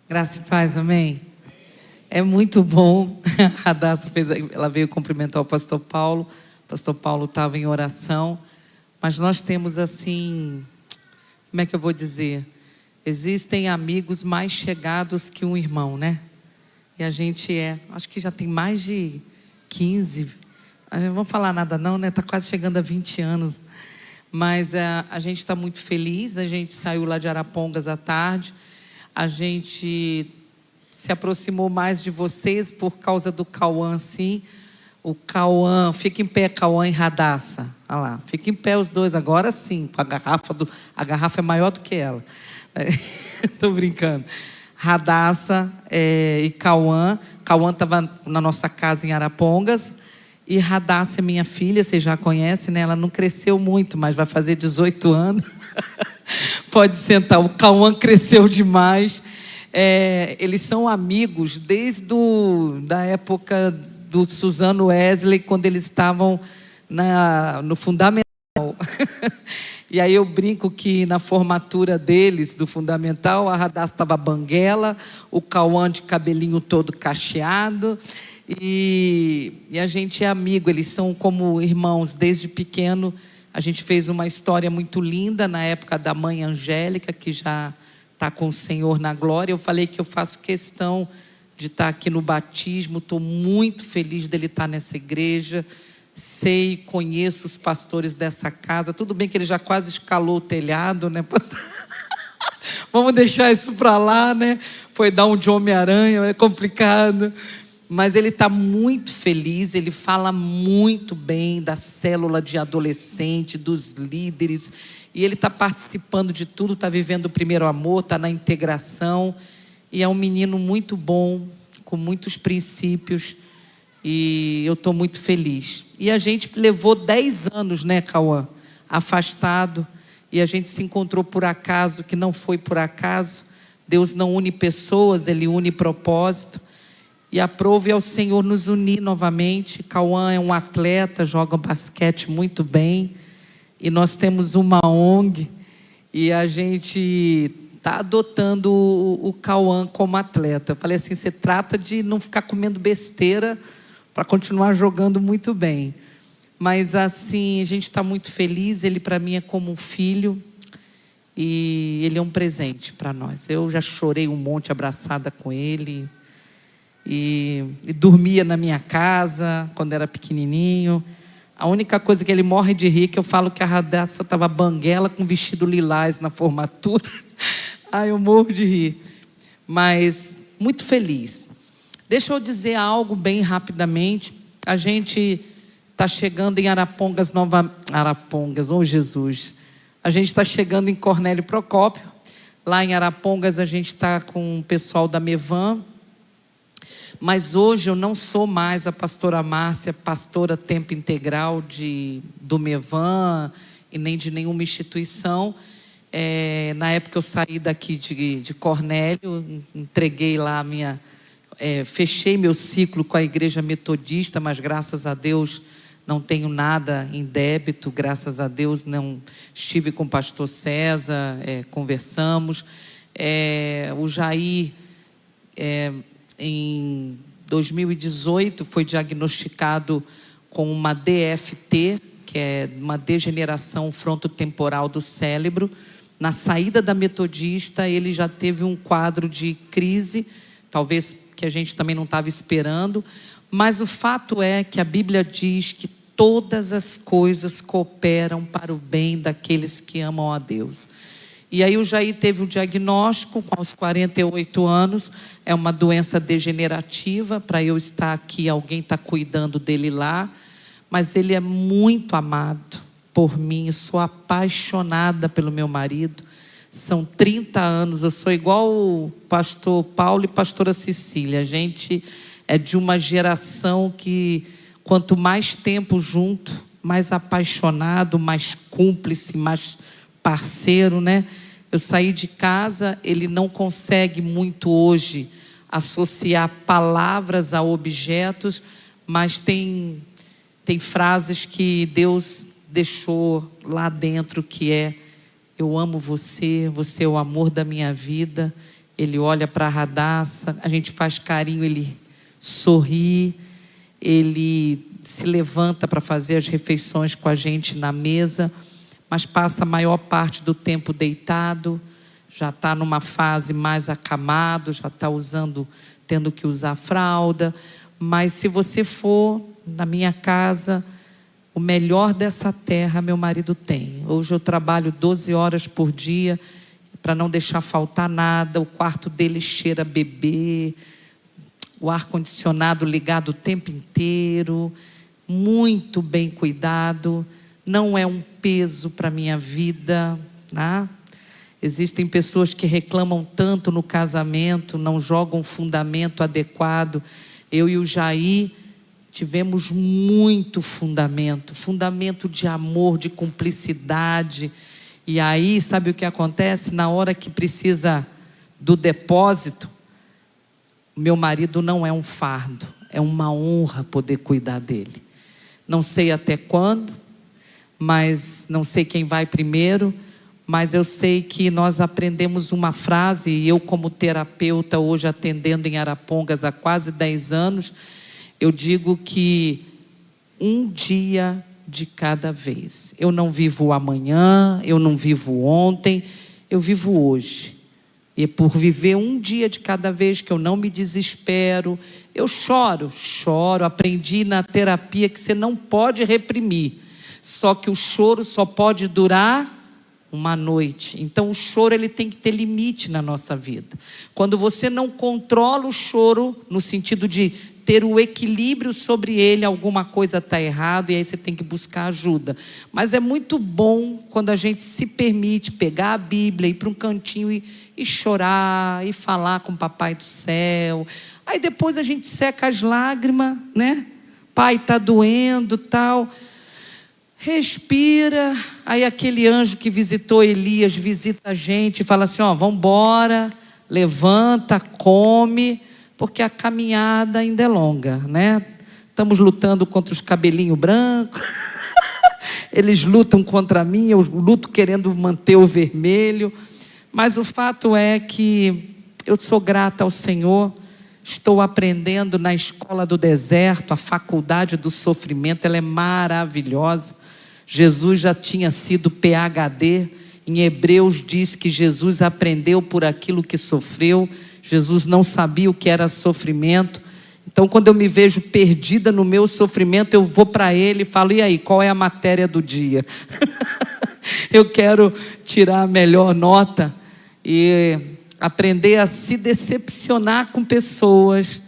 Graça e paz, amém? É muito bom. A Radassa ela veio cumprimentar o pastor Paulo. O pastor Paulo estava em oração. Mas nós temos assim, como é que eu vou dizer? Existem amigos mais chegados que um irmão, né? E a gente acho que já tem mais de 15. Não vamos falar nada não, né? Está quase chegando a 20 anos. Mas a gente está muito feliz. A gente saiu lá de Arapongas à tarde. A gente se aproximou mais de vocês por causa do Cauã, sim. O Cauã, fica em pé, Cauã e Radassa. Olha lá, fica em pé os dois, agora sim, com a garrafa é maior do que ela. Estou brincando. Radassa e Cauã. Cauã estava na nossa casa em Arapongas. E Radassa é minha filha, vocês já conhecem, né? Ela não cresceu muito, mas vai fazer 18 anos. Pode sentar, o Cauã cresceu demais. Eles são amigos desde da época do Suzano Wesley, quando eles estavam no Fundamental. E aí eu brinco que na formatura deles, do Fundamental, a Radassa estava banguela, o Cauã de cabelinho todo cacheado. E a gente é amigo, eles são como irmãos desde pequeno. A gente fez uma história muito linda na época da mãe Angélica, que já está com o Senhor na glória. Eu falei que eu faço questão de estar aqui no batismo. Estou muito feliz dele estar nessa igreja. Sei, conheço os pastores dessa casa. Tudo bem que ele já quase escalou o telhado, né? Vamos deixar isso para lá, né? Foi dar um de Homem-Aranha, é complicado. Mas ele está muito feliz, ele fala muito bem da célula de adolescente, dos líderes, e ele está participando de tudo, está vivendo o primeiro amor, está na integração, e é um menino muito bom, com muitos princípios, e eu estou muito feliz. E a gente levou 10 anos, né, Cauã, afastado, e a gente se encontrou por acaso, que não foi por acaso. Deus não une pessoas, Ele une propósito. E aprove ao Senhor nos unir novamente. Cauã é um atleta, joga basquete muito bem. E nós temos uma ONG. E a gente está adotando o Cauã como atleta. Eu falei assim, você trata de não ficar comendo besteira para continuar jogando muito bem. Mas assim, a gente está muito feliz. Ele para mim é como um filho. E ele é um presente para nós. Eu já chorei um monte abraçada com ele. E dormia na minha casa quando era pequenininho. A única coisa que ele morre de rir é que eu falo que a Radassa estava banguela com vestido lilás na formatura. Ai, eu morro de rir. Mas muito feliz. Deixa eu dizer algo bem rapidamente. A gente está chegando em Arapongas Arapongas, oh Jesus. A gente está chegando em Cornélio Procópio. Lá em Arapongas a gente está com o pessoal da Mevan. Mas hoje eu não sou mais a pastora Márcia, pastora tempo integral do Mevan e nem de nenhuma instituição. Na época eu saí daqui de Cornélio, entreguei lá fechei meu ciclo com a igreja metodista, mas graças a Deus não tenho nada em débito, graças a Deus não estive com o pastor César, conversamos. O Jair... em 2018 foi diagnosticado com uma DFT, que é uma degeneração frontotemporal do cérebro. Na saída da metodista, ele já teve um quadro de crise, talvez que a gente também não estava esperando, mas o fato é que a Bíblia diz que todas as coisas cooperam para o bem daqueles que amam a Deus. E aí o Jair teve um diagnóstico aos 48 anos, é uma doença degenerativa. Para eu estar aqui, alguém está cuidando dele lá, mas ele é muito amado por mim, eu sou apaixonada pelo meu marido, são 30 anos, eu sou igual o pastor Paulo e pastora Cecília, a gente é de uma geração que quanto mais tempo junto, mais apaixonado, mais cúmplice, mais parceiro, né? Eu saí de casa, ele não consegue muito hoje associar palavras a objetos, mas tem frases que Deus deixou lá dentro, que eu amo você, você é o amor da minha vida, Ele olha para a Radassa, a gente faz carinho, ele sorri, ele se levanta para fazer as refeições com a gente na mesa, mas passa a maior parte do tempo deitado, já está numa fase mais acamado, já está tendo que usar fralda. Mas se você for na minha casa, o melhor dessa terra meu marido tem. Hoje eu trabalho 12 horas por dia para não deixar faltar nada. O quarto dele cheira a bebê, o ar-condicionado ligado o tempo inteiro, muito bem cuidado, não é um peso para a minha vida, né? Existem pessoas que reclamam tanto no casamento, não jogam fundamento adequado. Eu e o Jair tivemos muito fundamento de amor, de cumplicidade. E aí, sabe o que acontece? Na hora que precisa do depósito, meu marido não é um fardo, é uma honra poder cuidar dele. Não sei até quando, mas não sei quem vai primeiro, mas eu sei que nós aprendemos uma frase, e eu como terapeuta hoje atendendo em Arapongas há quase 10 anos, eu digo que um dia de cada vez. Eu não vivo o amanhã, eu não vivo ontem, eu vivo hoje. E é por viver um dia de cada vez que eu não me desespero. Eu choro, aprendi na terapia que você não pode reprimir. Só que o choro só pode durar uma noite. Então o choro ele tem que ter limite na nossa vida. Quando você não controla o choro, no sentido de ter o equilíbrio sobre ele, alguma coisa está errado e aí você tem que buscar ajuda. Mas é muito bom quando a gente se permite pegar a Bíblia, ir para um cantinho e chorar, e falar com o Papai do Céu. Aí depois a gente seca as lágrimas, né? Pai, está doendo, tal. Respira. Aí aquele anjo que visitou Elias visita a gente e fala assim, ó, vamos embora, levanta, come, porque a caminhada ainda é longa, né? Estamos lutando contra os cabelinhos brancos, eles lutam contra mim, eu luto querendo manter o vermelho, mas o fato é que eu sou grata ao Senhor, estou aprendendo na escola do deserto, a faculdade do sofrimento, ela é maravilhosa. Jesus já tinha sido PhD, em Hebreus diz que Jesus aprendeu por aquilo que sofreu. Jesus não sabia o que era sofrimento. Então quando eu me vejo perdida no meu sofrimento, eu vou para ele e falo, e aí, qual é a matéria do dia? Eu quero tirar a melhor nota e aprender a se decepcionar com pessoas,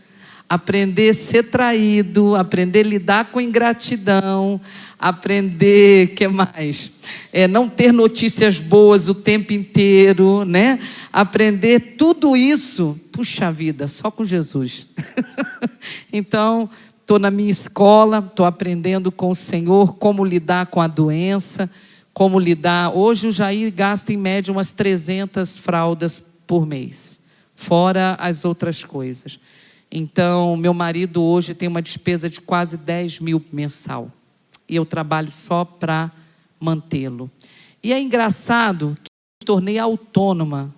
aprender a ser traído, aprender a lidar com ingratidão, aprender, que mais? Não ter notícias boas o tempo inteiro, né? Aprender tudo isso, puxa vida, só com Jesus. Então, estou na minha escola, estou aprendendo com o Senhor como lidar com a doença, como lidar. Hoje o Jair gasta em média umas 300 fraldas por mês, fora as outras coisas. Então, meu marido hoje tem uma despesa de quase 10 mil mensal. E eu trabalho só para mantê-lo. E é engraçado que eu me tornei autônoma.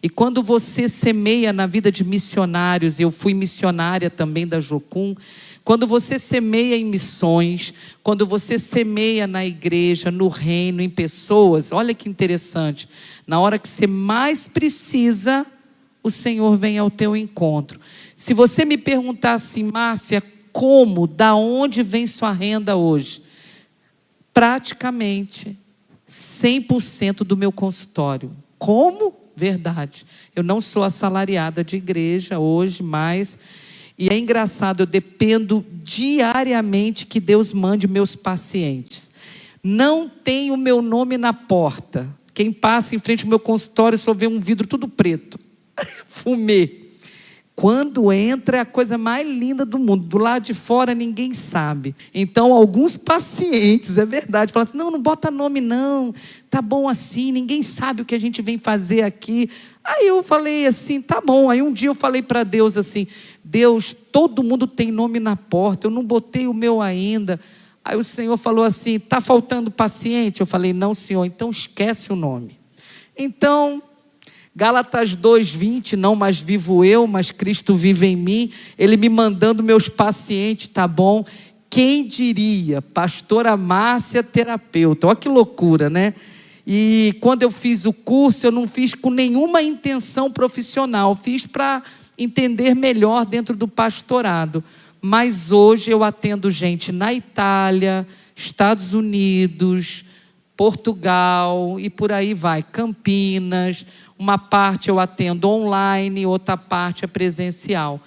E quando você semeia na vida de missionários, eu fui missionária também da Jocum, quando você semeia em missões, quando você semeia na igreja, no reino, em pessoas, olha que interessante, na hora que você mais precisa, o Senhor vem ao teu encontro. Se você me perguntar assim, Márcia, como, da onde vem sua renda hoje? Praticamente 100% do meu consultório. Como? Verdade. Eu não sou assalariada de igreja hoje, mas... E é engraçado, eu dependo diariamente que Deus mande meus pacientes. Não tem o meu nome na porta. Quem passa em frente ao meu consultório só vê um vidro tudo preto. Fumê. Quando entra é a coisa mais linda do mundo. Do lado de fora ninguém sabe. Então alguns pacientes, é verdade, falam assim, não bota nome não, tá bom assim, ninguém sabe o que a gente vem fazer aqui. Aí eu falei assim, tá bom. Aí um dia eu falei para Deus assim, Deus, todo mundo tem nome na porta, eu não botei o meu ainda. Aí o Senhor falou assim, tá faltando paciente? Eu falei, não Senhor, então esquece o nome. Então... Gálatas 2:20, não mais vivo eu, mas Cristo vive em mim. Ele me mandando meus pacientes, tá bom? Quem diria? Pastora Márcia, terapeuta. Olha que loucura, né? E quando eu fiz o curso, eu não fiz com nenhuma intenção profissional. Fiz para entender melhor dentro do pastorado. Mas hoje eu atendo gente na Itália, Estados Unidos, Portugal e por aí vai. Campinas. Uma parte eu atendo online, outra parte é presencial.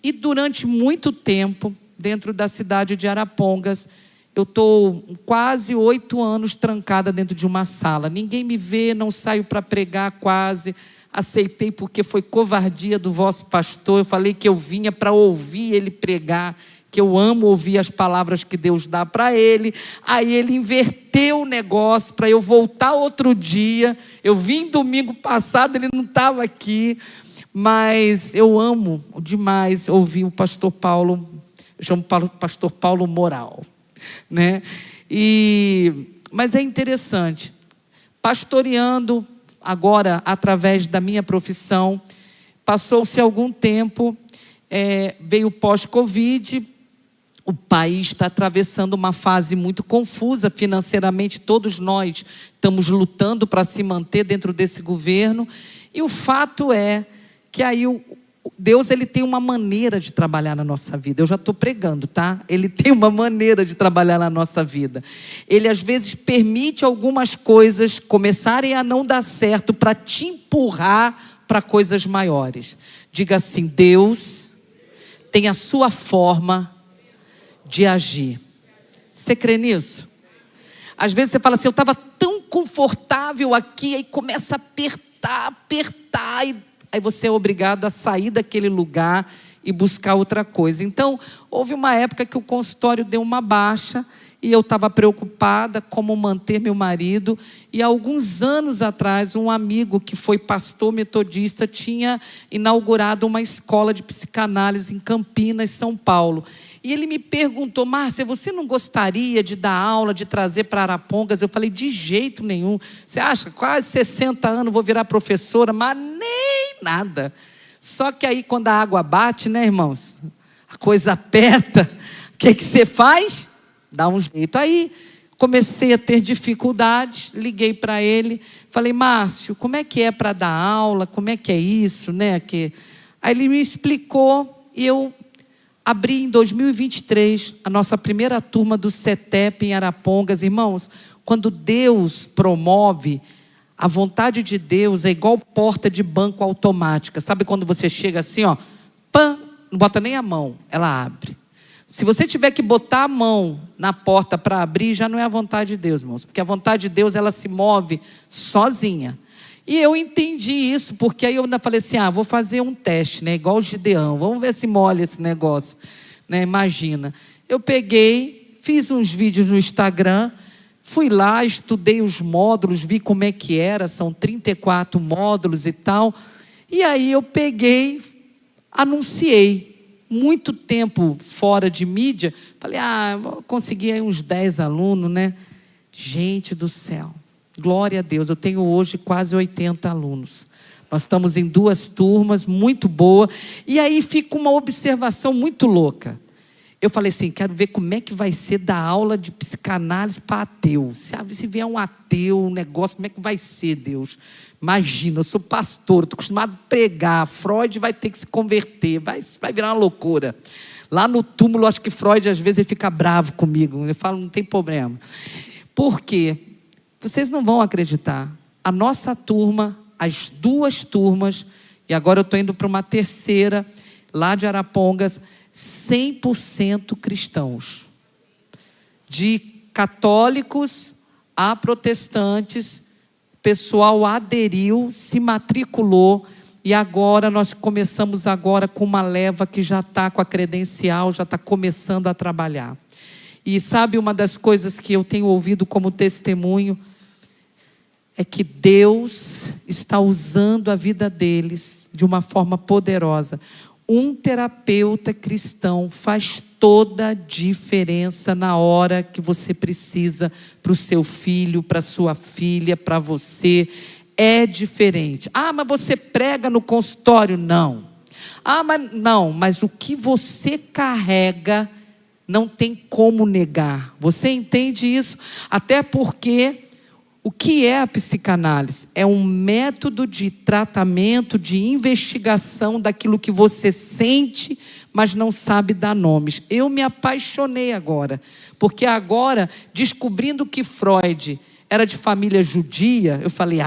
E durante muito tempo, dentro da cidade de Arapongas, eu estou quase 8 anos trancada dentro de uma sala. Ninguém me vê, não saio para pregar quase. Aceitei porque foi covardia do vosso pastor. Eu falei que eu vinha para ouvir ele pregar, que eu amo ouvir as palavras que Deus dá para ele. Aí ele inverteu o negócio para eu voltar outro dia. Eu vim domingo passado, ele não estava aqui, mas eu amo demais ouvir o pastor Paulo, eu chamo pastor Paulo Moral, né? Mas é interessante, pastoreando agora através da minha profissão, passou-se algum tempo, veio o pós-Covid. O país está atravessando uma fase muito confusa financeiramente, todos nós estamos lutando para se manter dentro desse governo, e o fato é que aí Deus ele tem uma maneira de trabalhar na nossa vida. Eu já estou pregando, tá? Ele tem uma maneira de trabalhar na nossa vida. Ele às vezes permite algumas coisas começarem a não dar certo para te empurrar para coisas maiores. Diga assim: Deus tem a sua forma de agir. Você crê nisso? Às vezes você fala assim: eu estava tão confortável aqui, aí começa a apertar, e aí você é obrigado a sair daquele lugar e buscar outra coisa. Então, houve uma época que o consultório deu uma baixa, e eu estava preocupada como manter meu marido, e há alguns anos atrás, um amigo que foi pastor metodista tinha inaugurado uma escola de psicanálise em Campinas, São Paulo. E ele me perguntou: Márcia, você não gostaria de dar aula, de trazer para Arapongas? Eu falei: de jeito nenhum. Você acha? Quase 60 anos, vou virar professora, mas nem nada. Só que aí quando a água bate, né, irmãos? A coisa aperta. O que você faz? Dá um jeito. Aí comecei a ter dificuldades, liguei para ele, falei: Márcio, como é que é para dar aula? Como é que é isso, né? Aí ele me explicou, e eu abri em 2023 a nossa primeira turma do CETEP em Arapongas. Irmãos, quando Deus promove, a vontade de Deus é igual porta de banco automática. Sabe quando você chega assim, ó, pã, não bota nem a mão, ela abre. Se você tiver que botar a mão na porta para abrir, já não é a vontade de Deus, irmãos. Porque a vontade de Deus, ela se move sozinha. E eu entendi isso, porque aí eu ainda falei assim: vou fazer um teste, né? Igual o Gideão, vamos ver se molha esse negócio, né? Imagina. Eu peguei, fiz uns vídeos no Instagram, fui lá, estudei os módulos, vi como é que era, são 34 módulos e tal. E aí eu peguei, anunciei. Muito tempo fora de mídia, falei: vou conseguir aí uns 10 alunos, né? Gente do céu, glória a Deus, eu tenho hoje quase 80 alunos. Nós estamos em 2 turmas, muito boa. E aí fica uma observação muito louca. Eu falei assim: quero ver como é que vai ser dar aula de psicanálise para ateu. Se vier um ateu, um negócio, como é que vai ser, Deus? Imagina, eu sou pastor, estou acostumado a pregar. Freud vai ter que se converter, vai virar uma loucura. Lá no túmulo, acho que Freud, às vezes, ele fica bravo comigo. Ele fala: não tem problema. Por quê? Vocês não vão acreditar. A nossa turma, as 2 turmas, e agora eu estou indo para uma terceira, lá de Arapongas, 100% cristãos. De católicos a protestantes, pessoal aderiu, se matriculou, e agora nós começamos agora com uma leva que já está com a credencial, já está começando a trabalhar. E sabe, uma das coisas que eu tenho ouvido como testemunho é que Deus está usando a vida deles de uma forma poderosa. Um terapeuta cristão faz toda a diferença na hora que você precisa para o seu filho, para a sua filha, para você. é diferente. Ah, mas você prega no consultório? Não. Ah, mas não, mas o que você carrega não tem como negar. Você entende isso? Até porque o que é a psicanálise? É um método de tratamento, de investigação daquilo que você sente, mas não sabe dar nomes. Eu me apaixonei agora, porque agora, descobrindo que Freud era de família judia, eu falei,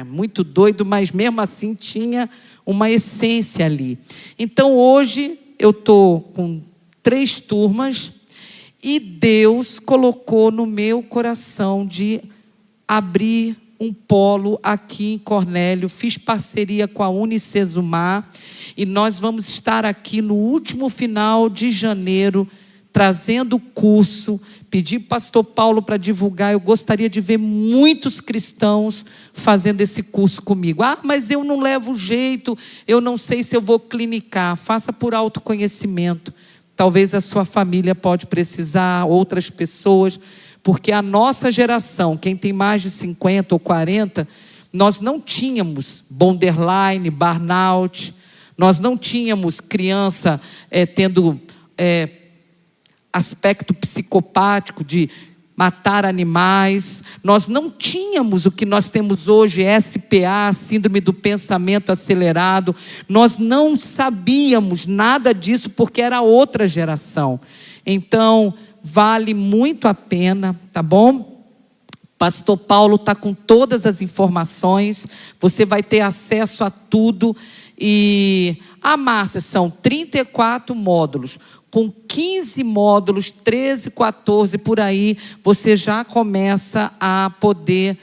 muito doido, mas mesmo assim tinha uma essência ali. Então hoje eu estou com 3 turmas e Deus colocou no meu coração de abrir um polo aqui em Cornélio. Fiz parceria com a Unicesumar e nós vamos estar aqui no último final de janeiro trazendo o curso. Pedi para o pastor Paulo para divulgar. Eu gostaria de ver muitos cristãos fazendo esse curso comigo. Mas eu não levo jeito, eu não sei se eu vou clinicar. Faça por autoconhecimento. Talvez a sua família pode precisar, outras pessoas, porque a nossa geração, quem tem mais de 50 ou 40, nós não tínhamos borderline, burnout, nós não tínhamos criança tendo aspecto psicopático de matar animais, nós não tínhamos o que nós temos hoje, SPA, síndrome do pensamento acelerado, nós não sabíamos nada disso porque era outra geração. Então, vale muito a pena, tá bom? Pastor Paulo está com todas as informações, você vai ter acesso a tudo. E, Márcia, são 34 módulos, com 15 módulos, 13, 14, por aí, você já começa a poder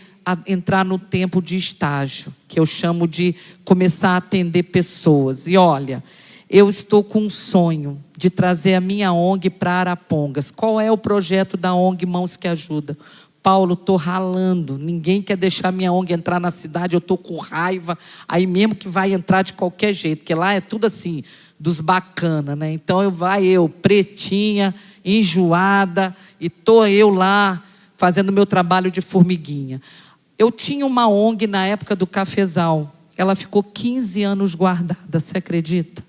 entrar no tempo de estágio, que eu chamo de começar a atender pessoas. E olha, eu estou com um sonho de trazer a minha ONG para Arapongas. Qual é o projeto da ONG Mãos que Ajudam? Paulo, estou ralando, ninguém quer deixar minha ONG entrar na cidade, eu estou com raiva, aí mesmo que vai entrar de qualquer jeito, porque lá é tudo assim, dos bacana, né? Então eu, pretinha, enjoada, e estou eu lá, fazendo meu trabalho de formiguinha. Eu tinha uma ONG na época do cafezal, ela ficou 15 anos guardada, você acredita?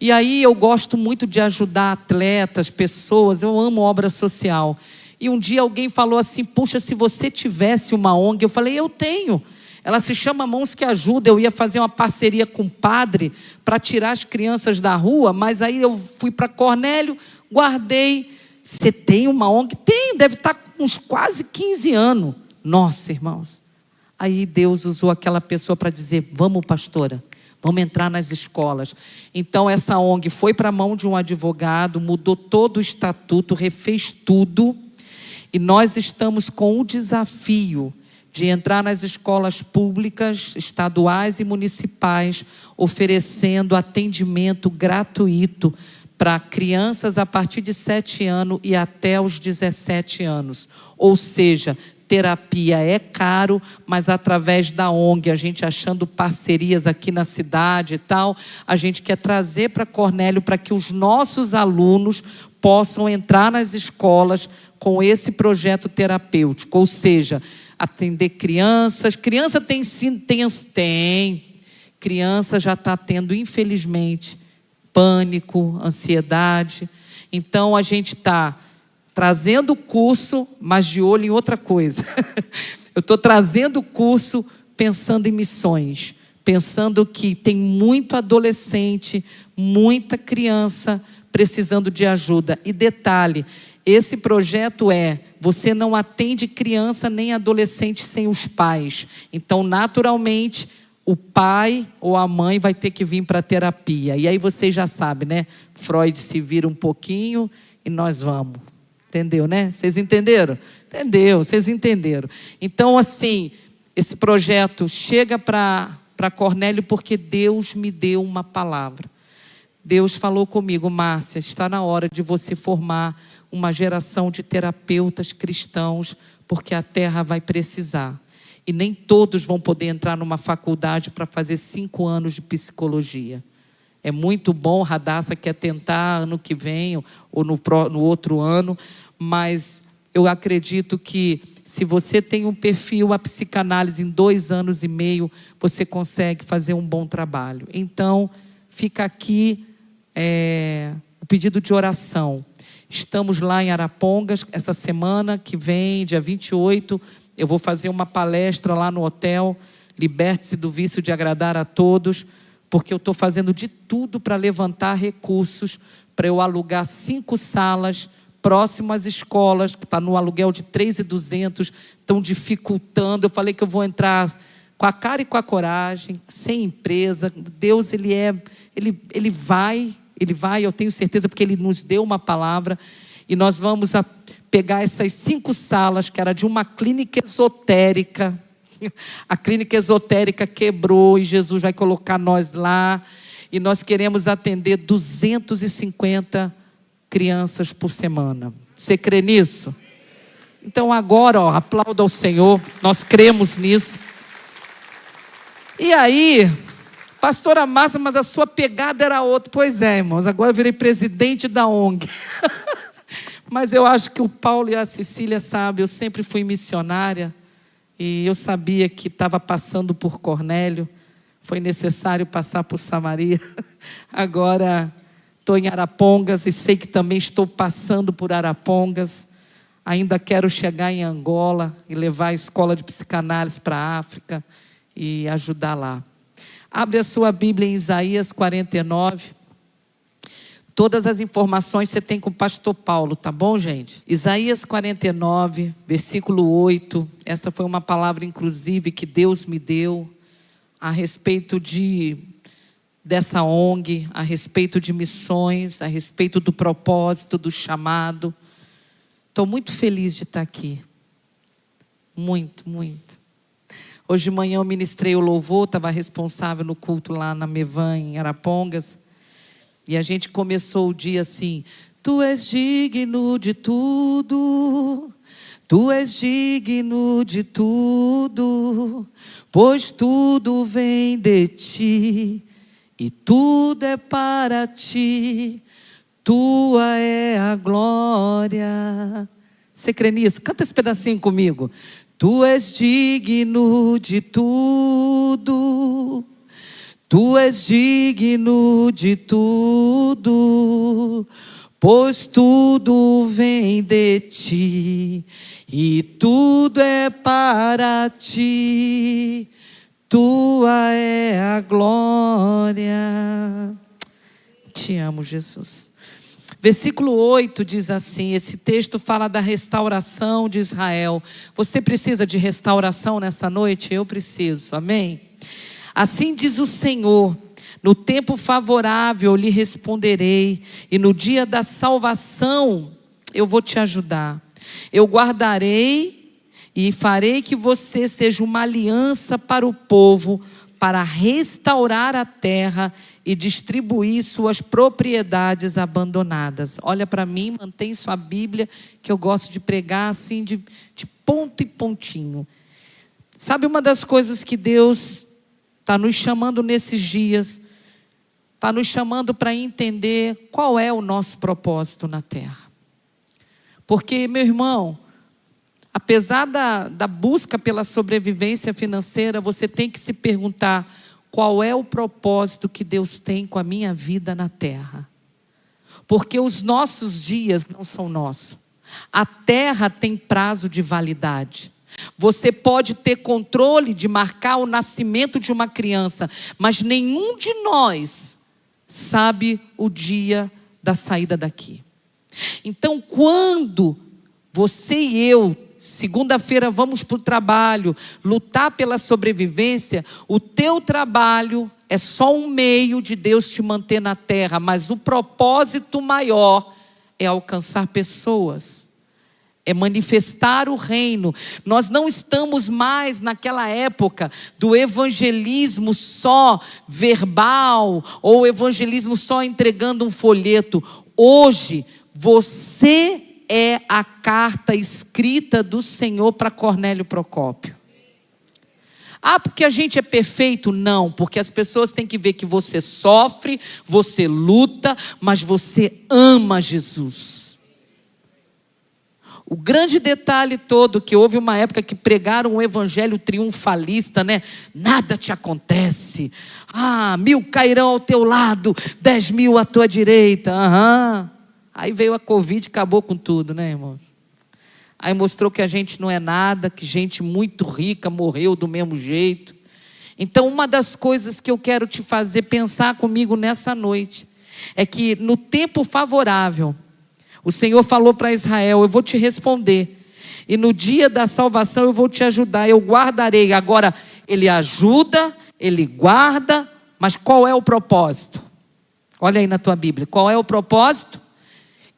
E aí eu gosto muito de ajudar atletas, pessoas, eu amo obra social. E um dia alguém falou assim, puxa, se você tivesse uma ONG, eu falei, eu tenho. Ela se chama Mãos que Ajudam, eu ia fazer uma parceria com o padre para tirar as crianças da rua, mas aí eu fui para Cornélio, guardei. Você tem uma ONG? Tenho, deve estar com uns quase 15 anos. Nossa, irmãos. Aí Deus usou aquela pessoa para dizer, vamos, pastora, vamos entrar nas escolas. Então essa ONG foi para a mão de um advogado, mudou todo o estatuto, refez tudo. E nós estamos com o desafio de entrar nas escolas públicas, estaduais e municipais, oferecendo atendimento gratuito para crianças a partir de 7 anos e até os 17 anos. Ou seja, terapia é caro, mas através da ONG, a gente achando parcerias aqui na cidade e tal, a gente quer trazer para Cornélio para que os nossos alunos possam entrar nas escolas com esse projeto terapêutico, ou seja, atender crianças. Criança tem, criança já está tendo, infelizmente, pânico, ansiedade. Então a gente está trazendo o curso, mas de olho em outra coisa. Eu estou trazendo o curso pensando em missões, pensando que tem muito adolescente, muita criança precisando de ajuda. E detalhe, esse projeto você não atende criança nem adolescente sem os pais. Então, naturalmente, o pai ou a mãe vai ter que vir para a terapia. E aí vocês já sabem, né? Freud se vira um pouquinho e nós vamos. Entendeu, né? Vocês entenderam? Entendeu, vocês entenderam. Então, assim, esse projeto chega para Cornélio porque Deus me deu uma palavra. Deus falou comigo, Márcia, está na hora de você formar uma geração de terapeutas cristãos, porque a terra vai precisar. E nem todos vão poder entrar numa faculdade para fazer 5 anos de psicologia. É muito bom, Radassa quer tentar ano que vem, ou no outro ano, mas eu acredito que Se você tem um perfil, a psicanálise em 2 anos e meio, você consegue fazer um bom trabalho. Então, fica aqui o pedido de oração. Estamos lá em Arapongas, essa semana que vem, dia 28, eu vou fazer uma palestra lá no hotel, Liberte-se do vício de agradar a todos, porque eu estou fazendo de tudo para levantar recursos, para eu alugar 5 salas, próximo às escolas, que está no aluguel de 3.200, estão dificultando. Eu falei que eu vou entrar com a cara e com a coragem, sem empresa. Deus, Ele vai, eu tenho certeza, porque Ele nos deu uma palavra, e nós vamos pegar essas 5 salas, que era de uma clínica esotérica. A clínica esotérica quebrou, e Jesus vai colocar nós lá, e nós queremos atender 250 crianças por semana. Você crê nisso? Então agora, aplauda ao Senhor, nós cremos nisso. E aí, pastora Márcia, mas a sua pegada era outra. Pois é, irmãos, agora eu virei presidente da ONG. Mas eu acho que o Paulo e a Cecília sabem, eu sempre fui missionária, e eu sabia que estava passando por Cornélio, foi necessário passar por Samaria. Agora estou em Arapongas e sei que também estou passando por Arapongas. Ainda quero chegar em Angola e levar a escola de psicanálise para a África e ajudar lá. Abre a sua Bíblia em Isaías 49. Todas as informações você tem com o pastor Paulo, tá bom, gente? Isaías 49, versículo 8. Essa foi uma palavra, inclusive, que Deus me deu a respeito dessa ONG, a respeito de missões, a respeito do propósito, do chamado. Estou muito feliz de estar aqui. Muito, muito. Hoje de manhã eu ministrei o louvor, estava responsável no culto lá na Mevan, em Arapongas. E a gente começou o dia assim: Tu és digno de tudo, Tu és digno de tudo, pois tudo vem de Ti, e tudo é para Ti, Tua é a glória. Você crê nisso? Canta esse pedacinho comigo. Tu és digno de tudo, Tu és digno de tudo, pois tudo vem de Ti, e tudo é para Ti, Tua é a glória. Te amo, Jesus. Versículo 8 diz assim, esse texto fala da restauração de Israel. Você precisa de restauração nessa noite? Eu preciso, amém? Assim diz o Senhor: no tempo favorável eu lhe responderei, e no dia da salvação eu vou te ajudar. Eu guardarei e farei que você seja uma aliança para o povo, para restaurar a terra e distribuir suas propriedades abandonadas. Olha para mim, mantém sua Bíblia, que eu gosto de pregar assim de ponto e pontinho. Sabe, uma das coisas que Deus está nos chamando nesses dias, está nos chamando para entender qual é o nosso propósito na terra. Porque, meu irmão, apesar da busca pela sobrevivência financeira, você tem que se perguntar: qual é o propósito que Deus tem com a minha vida na terra? Porque os nossos dias não são nossos. A terra tem prazo de validade. Você pode ter controle de marcar o nascimento de uma criança, mas nenhum de nós sabe o dia da saída daqui. Então, quando você e eu, segunda-feira, vamos para o trabalho, lutar pela sobrevivência, o teu trabalho é só um meio de Deus te manter na terra, mas o propósito maior é alcançar pessoas. É manifestar o reino. Nós não estamos mais naquela época do evangelismo só verbal, ou evangelismo só entregando um folheto. Hoje, você é a carta escrita do Senhor para Cornélio Procópio. Ah, porque a gente é perfeito? Não, porque as pessoas têm que ver que você sofre, você luta, mas você ama Jesus. O grande detalhe todo, que houve uma época que pregaram um evangelho triunfalista, né? Nada te acontece. 1000 cairão ao teu lado, 10.000 à tua direita. Aí veio a Covid e acabou com tudo, né, irmãos? Aí mostrou que a gente não é nada, que gente muito rica morreu do mesmo jeito. Então, uma das coisas que eu quero te fazer pensar comigo nessa noite, é que no tempo favorável, o Senhor falou para Israel: eu vou te responder, e no dia da salvação eu vou te ajudar, eu guardarei. Agora, Ele ajuda, Ele guarda, mas qual é o propósito? Olha aí na tua Bíblia, qual é o propósito?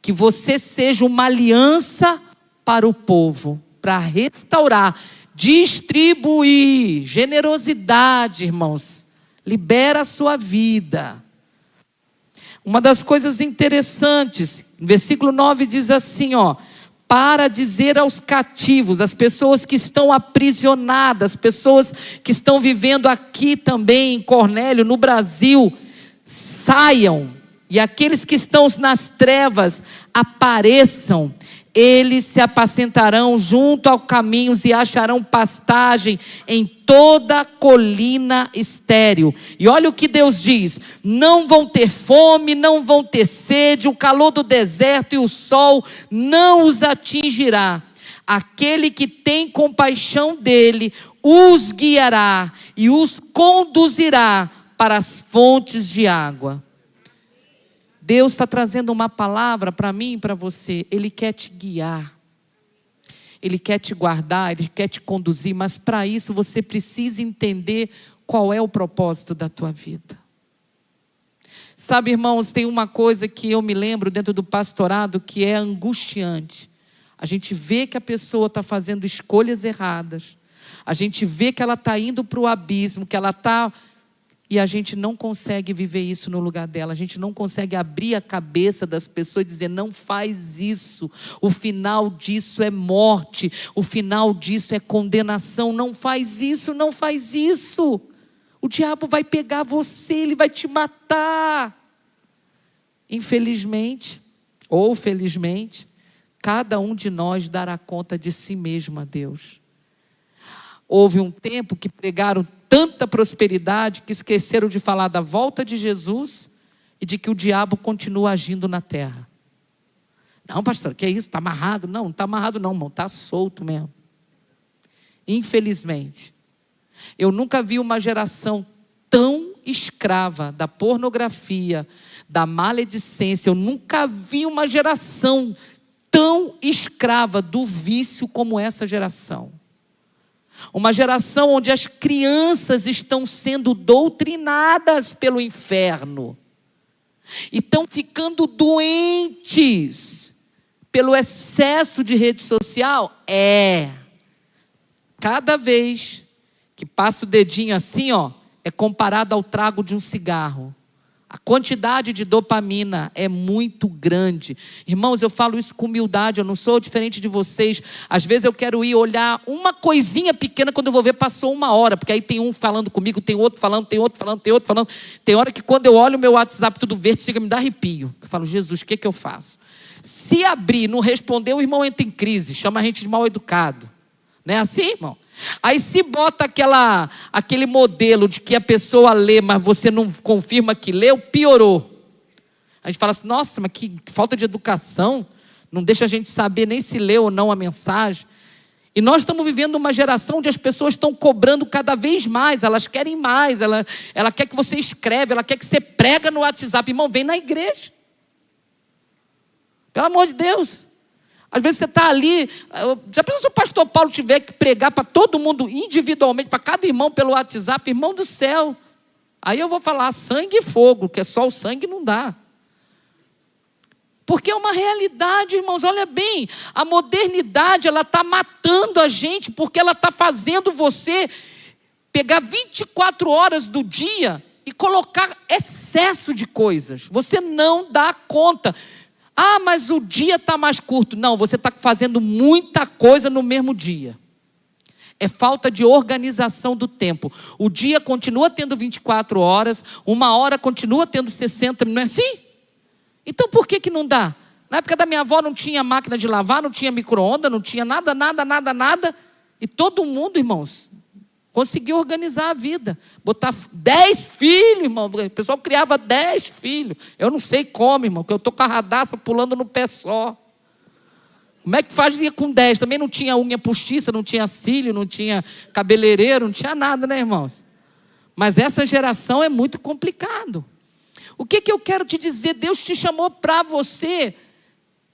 Que você seja uma aliança para o povo, para restaurar, distribuir, generosidade, irmãos, libera a sua vida. Uma das coisas interessantes, versículo 9 diz assim, para dizer aos cativos, as pessoas que estão aprisionadas, pessoas que estão vivendo aqui também em Cornélio, no Brasil, saiam, e aqueles que estão nas trevas apareçam. Eles se apacentarão junto aos caminhos e acharão pastagem em toda colina estéril. E olha o que Deus diz: não vão ter fome, não vão ter sede, o calor do deserto e o sol não os atingirá. Aquele que tem compaixão dele os guiará e os conduzirá para as fontes de água. Deus está trazendo uma palavra para mim e para você. Ele quer te guiar, Ele quer te guardar, Ele quer te conduzir, mas para isso você precisa entender qual é o propósito da tua vida. Sabe, irmãos, tem uma coisa que eu me lembro dentro do pastorado que é angustiante. A gente vê que a pessoa está fazendo escolhas erradas, a gente vê que ela está indo para o abismo, que ela está... E a gente não consegue viver isso no lugar dela. A gente não consegue abrir a cabeça das pessoas e dizer: não faz isso. O final disso é morte. O final disso é condenação. Não faz isso, não faz isso. O diabo vai pegar você, ele vai te matar. Infelizmente, ou felizmente, cada um de nós dará conta de si mesmo a Deus. Houve um tempo que pregaram tanta prosperidade que esqueceram de falar da volta de Jesus e de que o diabo continua agindo na terra. Não, pastor, que é isso? Está amarrado? Não, não está amarrado não, irmão, está solto mesmo. Infelizmente, eu nunca vi uma geração tão escrava da pornografia, da maledicência. Eu nunca vi uma geração tão escrava do vício como essa geração. Uma geração onde as crianças estão sendo doutrinadas pelo inferno. E estão ficando doentes pelo excesso de rede social. Cada vez que passa o dedinho assim, é comparado ao trago de um cigarro. A quantidade de dopamina é muito grande. Irmãos, eu falo isso com humildade, eu não sou diferente de vocês. Às vezes eu quero ir olhar uma coisinha pequena, quando eu vou ver passou 1 hora, porque aí tem um falando comigo, tem outro falando, tem outro falando, tem outro falando. Tem hora que quando eu olho o meu WhatsApp tudo verde, chega a me dar arrepio. Eu falo: Jesus, o que eu faço? Se abrir, não responder, o irmão entra em crise, chama a gente de mal educado. Não é assim, irmão? Aí se bota aquele modelo de que a pessoa lê, mas você não confirma que leu, piorou. A gente fala assim: nossa, mas que falta de educação, não deixa a gente saber nem se leu ou não a mensagem. E nós estamos vivendo uma geração onde as pessoas estão cobrando cada vez mais, elas querem mais, ela quer que você escreve, ela quer que você prega no WhatsApp. Irmão, vem na igreja. Pelo amor de Deus. Às vezes você está ali, já pensou se o pastor Paulo tiver que pregar para todo mundo individualmente, para cada irmão pelo WhatsApp? Irmão do céu, aí eu vou falar sangue e fogo, que é só o sangue não dá. Porque é uma realidade, irmãos, olha bem, a modernidade, ela está matando a gente, porque ela está fazendo você pegar 24 horas do dia e colocar excesso de coisas. Você não dá conta. Mas o dia está mais curto. Não, você está fazendo muita coisa no mesmo dia. É falta de organização do tempo. O dia continua tendo 24 horas, 1 hora continua tendo 60, não é assim? Então por que não dá? Na época da minha avó não tinha máquina de lavar, não tinha micro-ondas, não tinha nada. E todo mundo, irmãos, conseguiu organizar a vida. Botar 10 filhos, irmão. O pessoal criava 10 filhos. Eu não sei como, irmão, porque eu estou com a radaça pulando no pé só. Como é que fazia com 10? Também não tinha unha postiça, não tinha cílio, não tinha cabeleireiro, não tinha nada, né, irmãos? Mas essa geração é muito complicado. O que eu quero te dizer? Deus te chamou para você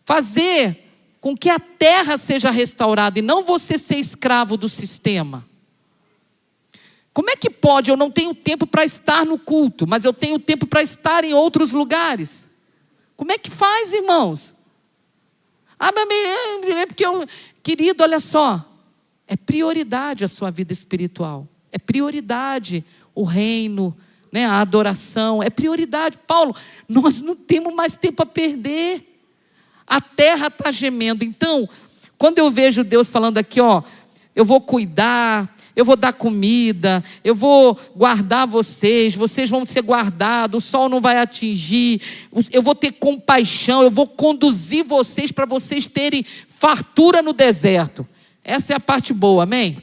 fazer com que a terra seja restaurada e não você ser escravo do sistema. Como é que pode? Eu não tenho tempo para estar no culto, mas eu tenho tempo para estar em outros lugares. Como é que faz, irmãos? Ah, mas é porque querido, olha só, é prioridade a sua vida espiritual, é prioridade o reino, né, a adoração, é prioridade. Paulo, nós não temos mais tempo a perder, a terra está gemendo. Então, quando eu vejo Deus falando aqui, ó, eu vou cuidar, eu vou dar comida, eu vou guardar vocês vão ser guardados, o sol não vai atingir, eu vou ter compaixão, eu vou conduzir vocês para vocês terem fartura no deserto. Essa é a parte boa, amém?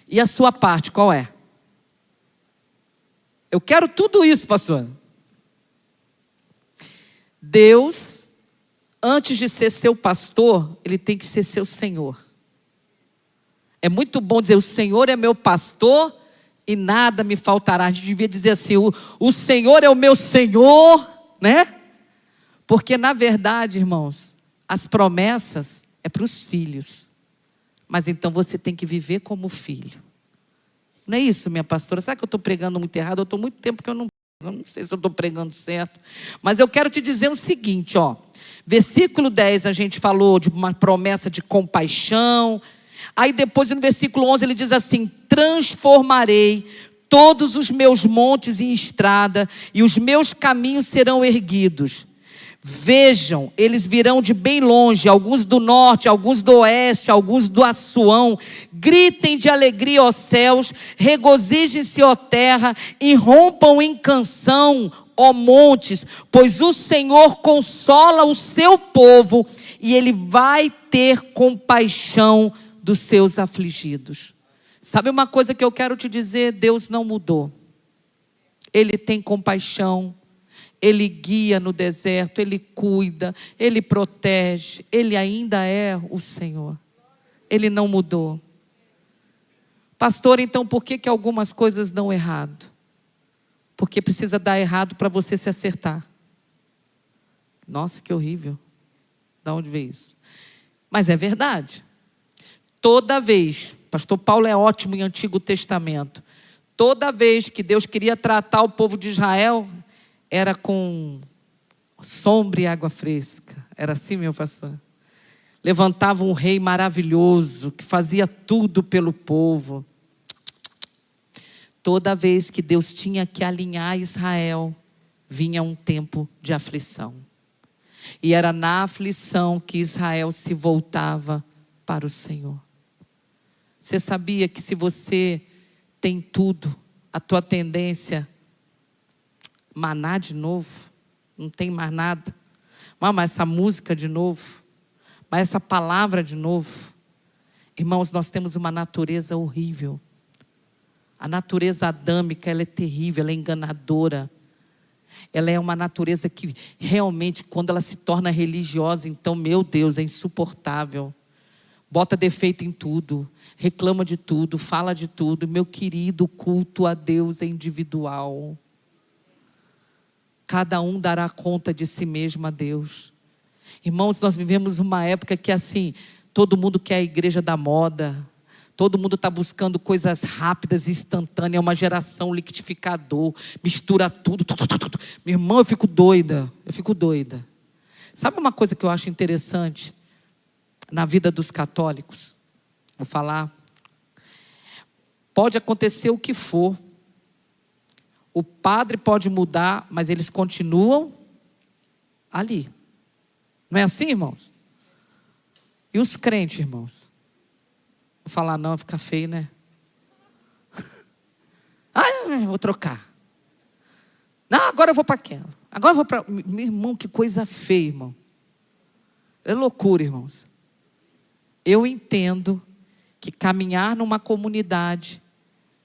E a sua parte, qual é? Eu quero tudo isso, pastor. Deus, antes de ser seu pastor, Ele tem que ser seu Senhor. É muito bom dizer, o Senhor é meu pastor e nada me faltará. A gente devia dizer assim, o Senhor é o meu Senhor, né? Porque na verdade, irmãos, as promessas é para os filhos. Mas então você tem que viver como filho. Não é isso, minha pastora? Será que eu estou pregando muito errado? Eu estou muito tempo que eu não sei se eu estou pregando certo. Mas eu quero te dizer o seguinte, ó. Versículo 10 a gente falou de uma promessa de compaixão. Aí depois no versículo 11 ele diz assim, transformarei todos os meus montes em estrada e os meus caminhos serão erguidos. Vejam, eles virão de bem longe, alguns do norte, alguns do oeste, alguns do Assuão. Gritem de alegria, ó céus, regozijem-se, ó terra, e rompam em canção, ó montes, pois o Senhor consola o seu povo e Ele vai ter compaixão dos seus afligidos. Sabe uma coisa que eu quero te dizer? Deus não mudou. Ele tem compaixão, Ele guia no deserto, Ele cuida, Ele protege, Ele ainda é o Senhor. Ele não mudou. Pastor, então por que algumas coisas dão errado? Porque precisa dar errado para você se acertar. Nossa, que horrível. De onde veio isso? Mas é verdade. Toda vez, pastor Paulo é ótimo em Antigo Testamento, toda vez que Deus queria tratar o povo de Israel, era com sombra e água fresca. Era assim, meu pastor? Levantava um rei maravilhoso, que fazia tudo pelo povo. Toda vez que Deus tinha que alinhar Israel, vinha um tempo de aflição. E era na aflição que Israel se voltava para o Senhor. Você sabia que se você tem tudo, a tua tendência, maná de novo, não tem mais nada. Mas essa música de novo, mas essa palavra de novo. Irmãos, nós temos uma natureza horrível. A natureza adâmica, ela é terrível, ela é enganadora. Ela é uma natureza que realmente, quando ela se torna religiosa, então, meu Deus, é insuportável. Bota defeito em tudo, reclama de tudo, fala de tudo. Meu querido, o culto a Deus é individual. Cada um dará conta de si mesmo a Deus. Irmãos, nós vivemos uma época que assim, todo mundo quer a igreja da moda. Todo mundo está buscando coisas rápidas e instantâneas. É uma geração liquidificador, mistura tudo. Meu irmão, eu fico doida. Sabe uma coisa que eu acho interessante? Na vida dos católicos, vou falar, pode acontecer o que for, o padre pode mudar, mas eles continuam ali. Não é assim, irmãos? E os crentes, irmãos? Vou falar não, fica feio, né? Eu vou trocar. Não, agora eu vou para aquela. Agora eu vou para... Meu irmão, que coisa feia, irmão. É loucura, irmãos. Eu entendo que caminhar numa comunidade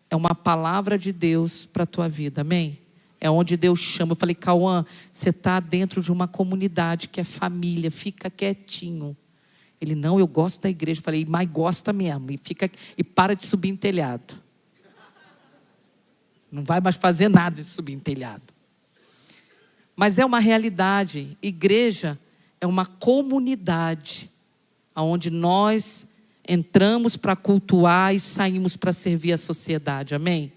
é uma palavra de Deus para a tua vida, amém? É onde Deus chama. Eu falei, Cauã, você está dentro de uma comunidade que é família, fica quietinho. Ele, não, eu gosto da igreja. Eu falei, mas gosta mesmo, e para de subir em telhado. Não vai mais fazer nada de subir em telhado. Mas é uma realidade. Igreja é uma comunidade onde nós entramos para cultuar e saímos para servir a sociedade, amém?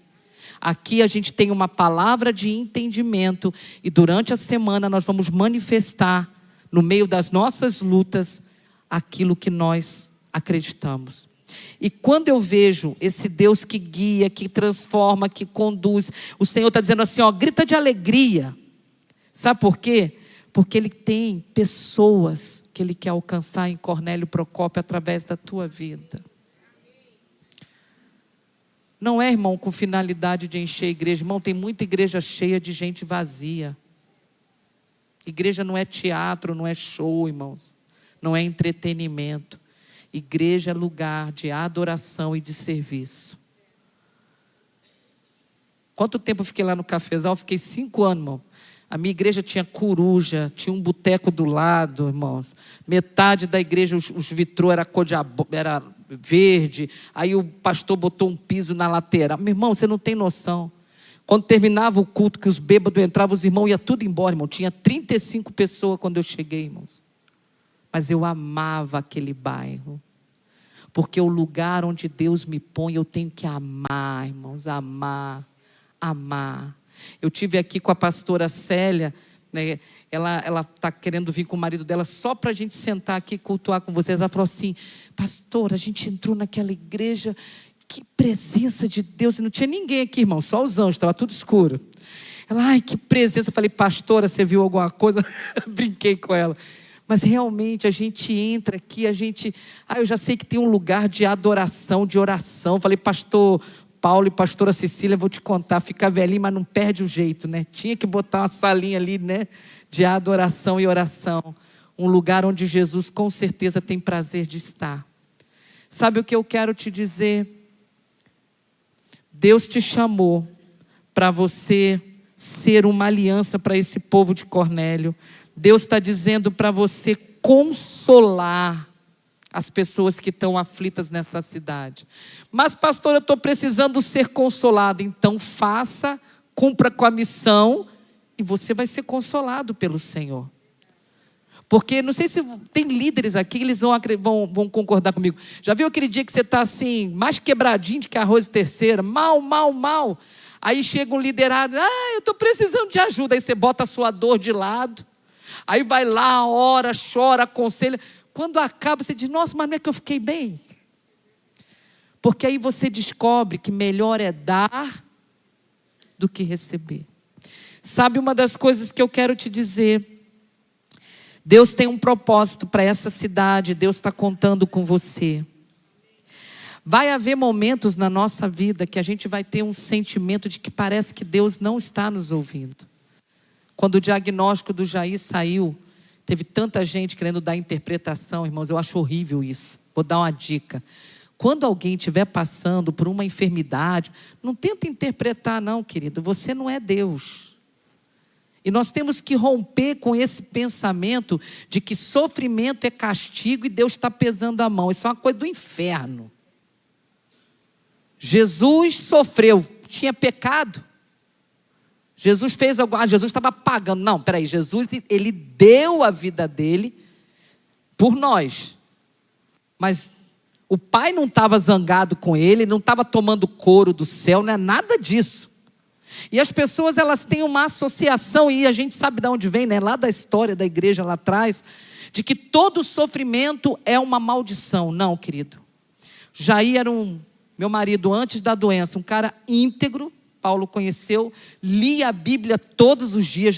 Aqui a gente tem uma palavra de entendimento e durante a semana nós vamos manifestar, no meio das nossas lutas, aquilo que nós acreditamos. E quando eu vejo esse Deus que guia, que transforma, que conduz, o Senhor está dizendo assim, ó, grita de alegria. Sabe por quê? Porque Ele tem pessoas que Ele quer alcançar em Cornélio Procópio através da tua vida. Não é, irmão, com finalidade de encher a igreja. Irmão, tem muita igreja cheia de gente vazia. Igreja não é teatro, não é show, irmãos. Não é entretenimento. Igreja é lugar de adoração e de serviço. Quanto tempo eu fiquei lá no cafezal? Fiquei 5 anos, irmão. A minha igreja tinha coruja, tinha um boteco do lado, irmãos. Metade da igreja, os vitrô era era verde. Aí o pastor botou um piso na lateral. Meu irmão, você não tem noção. Quando terminava o culto, que os bêbados entravam, os irmãos iam tudo embora, irmão. Tinha 35 pessoas quando eu cheguei, irmãos. Mas eu amava aquele bairro. Porque o lugar onde Deus me põe, eu tenho que amar, irmãos. Amar. Eu tive aqui com a pastora Célia, né? Ela está querendo vir com o marido dela só para a gente sentar aqui e cultuar com vocês. Ela falou assim, pastor, a gente entrou naquela igreja, que presença de Deus. E não tinha ninguém aqui, irmão, só os anjos, estava tudo escuro. Ela, ai, que presença. Eu falei, pastora, você viu alguma coisa? Brinquei com ela. Mas realmente a gente entra aqui, eu já sei que tem um lugar de adoração, de oração. Eu falei, pastor Paulo e pastora Cecília, vou te contar, fica velhinho, mas não perde o jeito, né? Tinha que botar uma salinha ali, né? De adoração e oração. Um lugar onde Jesus com certeza tem prazer de estar. Sabe o que eu quero te dizer? Deus te chamou para você ser uma aliança para esse povo de Cornélio. Deus está dizendo para você consolar as pessoas que estão aflitas nessa cidade. Mas pastor, eu estou precisando ser consolado. Então faça, cumpra com a missão e você vai ser consolado pelo Senhor. Porque não sei se tem líderes aqui, eles vão concordar comigo. Já viu aquele dia que você está assim, mais quebradinho de que arroz de terceira, mal. Aí chega um liderado, eu estou precisando de ajuda. Aí você bota a sua dor de lado. Aí vai lá, ora, chora, aconselha. Quando acaba, você diz, nossa, mas não é que eu fiquei bem? Porque aí você descobre que melhor é dar do que receber. Sabe uma das coisas que eu quero te dizer? Deus tem um propósito para essa cidade, Deus está contando com você. Vai haver momentos na nossa vida que a gente vai ter um sentimento de que parece que Deus não está nos ouvindo. Quando o diagnóstico do Jair saiu, teve tanta gente querendo dar interpretação, irmãos, eu acho horrível isso. Vou dar uma dica. Quando alguém estiver passando por uma enfermidade, não tenta interpretar não, querido, você não é Deus. E nós temos que romper com esse pensamento de que sofrimento é castigo e Deus está pesando a mão. Isso é uma coisa do inferno. Jesus sofreu, tinha pecado. Jesus fez algo, Jesus estava pagando. Não, peraí, Jesus, ele deu a vida dele por nós. Mas o Pai não estava zangado com ele, não estava tomando couro do céu, não é nada disso. E as pessoas, elas têm uma associação, e a gente sabe de onde vem, né? Lá da história da igreja lá atrás, de que todo sofrimento é uma maldição. Não, querido. Jair era meu marido antes da doença, um cara íntegro. Paulo conheceu, lia a Bíblia todos os dias,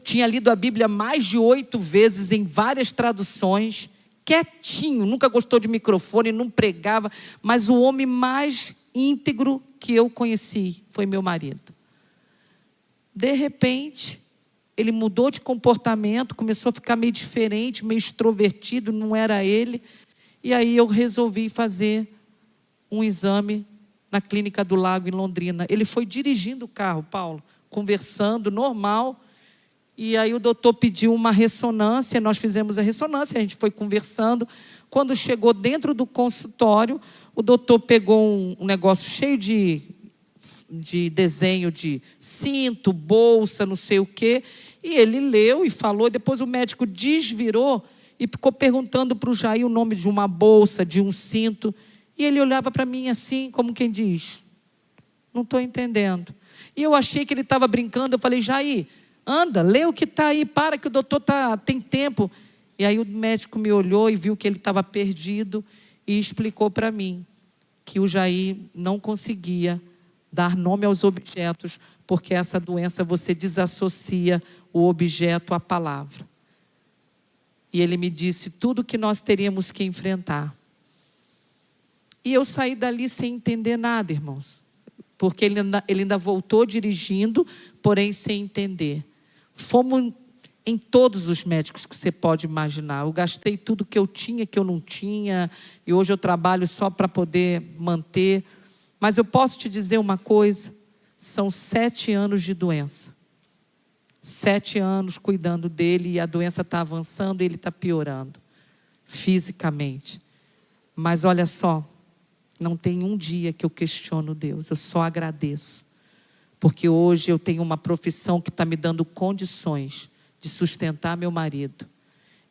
tinha lido a Bíblia mais de 8 vezes em várias traduções, quietinho, nunca gostou de microfone, não pregava, mas o homem mais íntegro que eu conheci foi meu marido. De repente, Ele mudou de comportamento, começou a ficar meio diferente, meio extrovertido, não era ele. E aí eu resolvi fazer um exame na Clínica do Lago, em Londrina. Ele foi dirigindo o carro, Paulo, conversando, normal. E aí o doutor pediu uma ressonância, nós fizemos a ressonância, a gente foi conversando. Quando chegou dentro do consultório, o doutor pegou um negócio cheio de desenho de cinto, bolsa, não sei o quê, e ele leu e falou. Depois o médico desvirou e ficou perguntando para o Jair o nome de uma bolsa, de um cinto, e ele olhava para mim assim, como quem diz, não estou entendendo. E eu achei que ele estava brincando. Eu falei: Jair, anda, lê o que está aí, para que o doutor tem tempo. E aí o médico me olhou e viu que ele estava perdido e explicou para mim que o Jair não conseguia dar nome aos objetos, porque essa doença você desassocia o objeto à palavra. E ele me disse tudo que nós teríamos que enfrentar. E eu saí dali sem entender nada, irmãos, porque ele ainda voltou dirigindo, porém sem entender. Fomos em todos os médicos que você pode imaginar. Eu gastei tudo que eu tinha, que eu não tinha, e hoje eu trabalho só para poder manter. Mas eu posso te dizer uma coisa, são 7 anos de doença. 7 anos cuidando dele, e a doença está avançando e ele está piorando, fisicamente. Mas olha só, não tem um dia que eu questiono Deus, eu só agradeço. Porque hoje eu tenho uma profissão que está me dando condições de sustentar meu marido.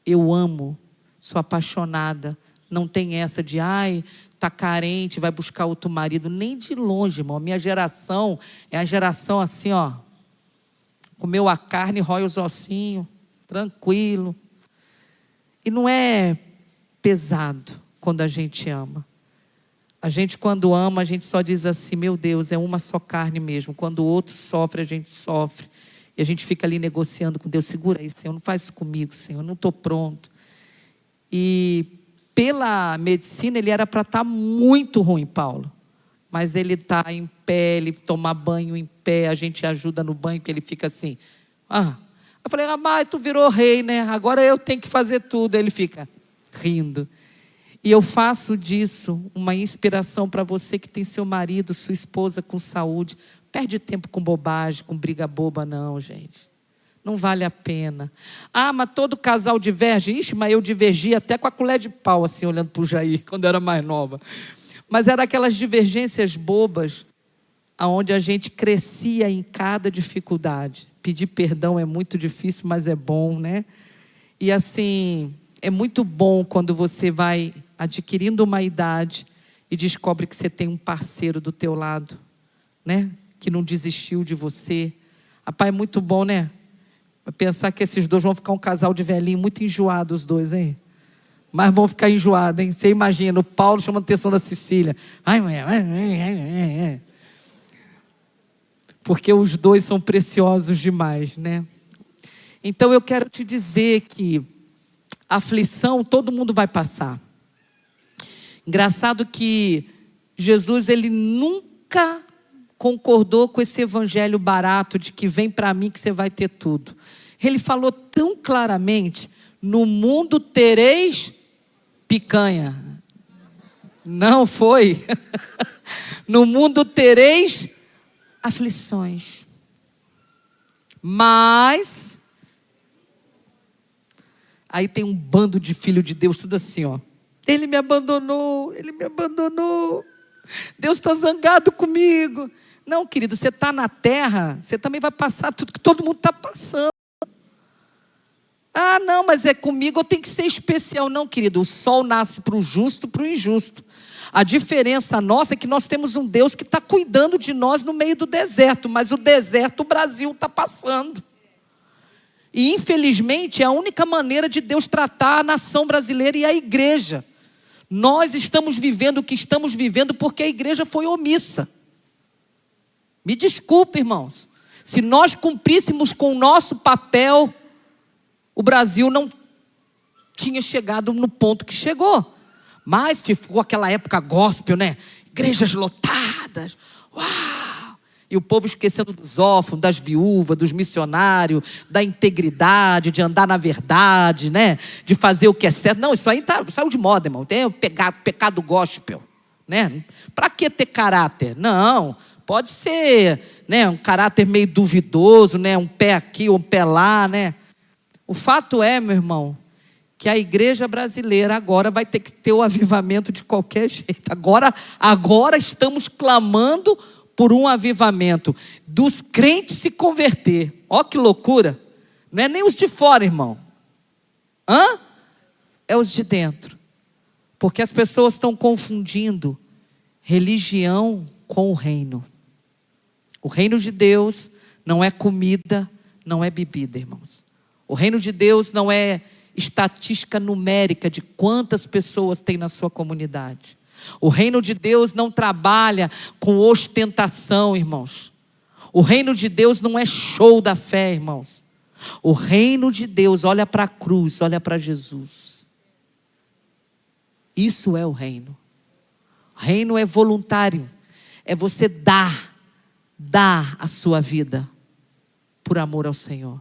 Eu amo, sou apaixonada. Não tem essa de, ai, está carente, vai buscar outro marido. Nem de longe, irmão. A minha geração é a geração assim, ó. Comeu a carne, rói os ossinhos, tranquilo. E não é pesado quando a gente ama. A gente, quando ama, a gente só diz assim: meu Deus, é uma só carne mesmo. Quando o outro sofre, a gente sofre. E a gente fica ali negociando com Deus: segura aí, Senhor, não faz isso comigo, Senhor, eu não estou pronto. E pela medicina, ele era para estar muito ruim, Paulo. Mas ele está em pé, ele toma banho em pé, a gente ajuda no banho, que ele fica assim. Eu falei: mas tu virou rei, né? Agora eu tenho que fazer tudo. Ele fica rindo. E eu faço disso uma inspiração para você que tem seu marido, sua esposa com saúde. Perde tempo com bobagem, com briga boba, não, gente. Não vale a pena. Mas todo casal diverge. Ixi, mas eu divergia até com a colher de pau, assim, olhando para o Jair, quando eu era mais nova. Mas eram aquelas divergências bobas, onde a gente crescia em cada dificuldade. Pedir perdão é muito difícil, mas é bom, né? E assim, é muito bom quando você vai adquirindo uma idade e descobre que você tem um parceiro do teu lado, né? Que não desistiu de você. Rapaz, é muito bom, né? Pensar que esses dois vão ficar um casal de velhinho muito enjoado, os dois, hein? Mas vão ficar enjoados, hein? Você imagina, o Paulo chamando a atenção da Cecília. Porque os dois são preciosos demais, né? Então eu quero te dizer que aflição todo mundo vai passar. Engraçado que Jesus, ele nunca concordou com esse evangelho barato de que vem para mim que você vai ter tudo. Ele falou tão claramente: no mundo tereis picanha. Não foi. No mundo tereis aflições. Mas aí tem um bando de filho de Deus, tudo assim, ó. Ele me abandonou, ele me abandonou. Deus está zangado comigo. Não, querido, você está na terra, você também vai passar tudo que todo mundo está passando. Não, mas é comigo, eu tenho que ser especial. Não, querido, o sol nasce para o justo e para o injusto. A diferença nossa é que nós temos um Deus que está cuidando de nós no meio do deserto, mas o deserto o Brasil está passando. E infelizmente é a única maneira de Deus tratar a nação brasileira e a igreja. Nós estamos vivendo o que estamos vivendo porque a igreja foi omissa. Me desculpe, irmãos. Se nós cumpríssemos com o nosso papel, o Brasil não tinha chegado no ponto que chegou. Mas ficou aquela época gospel, né? Igrejas lotadas. Uau! E o povo esquecendo dos órfãos, das viúvas, dos missionários, da integridade, de andar na verdade, né? De fazer o que é certo. Não, isso aí saiu de moda, irmão. Tem o pecado gospel, né? Para que ter caráter? Não, pode ser, né, um caráter meio duvidoso, né? Um pé aqui, um pé lá, né? O fato é, meu irmão, que a igreja brasileira agora vai ter que ter o avivamento de qualquer jeito. Agora estamos clamando por um avivamento dos crentes se converter. Ó que loucura! Não é nem os de fora, irmão. É os de dentro. Porque as pessoas estão confundindo religião com o reino. O reino de Deus não é comida, não é bebida, irmãos. O reino de Deus não é estatística numérica de quantas pessoas tem na sua comunidade. O reino de Deus não trabalha com ostentação, irmãos. O reino de Deus não é show da fé, irmãos. O reino de Deus olha para a cruz, olha para Jesus. Isso é o reino. O reino é voluntário. É você dar a sua vida por amor ao Senhor.